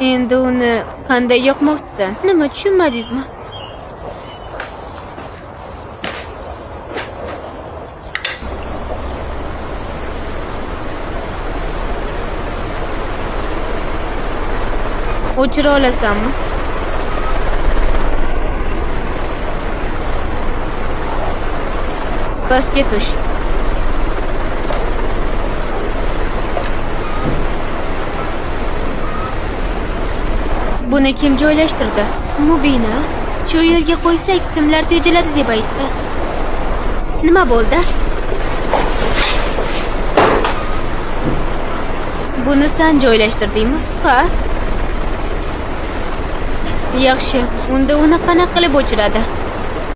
Endi uni qanday yoqmoqchisan? Nima tushunmadingizmi? O'chira olasanmi? Pastga tush. Buni kim joylashtirdi? Mubina. Shu yerga qo'ysak, simlar tejiladi deb aytdi. Nima bo'ldi? Buni sen joylashtirdingmi? Ha? Yaxshi. Unda uni qanaqa qilib o'chiradi?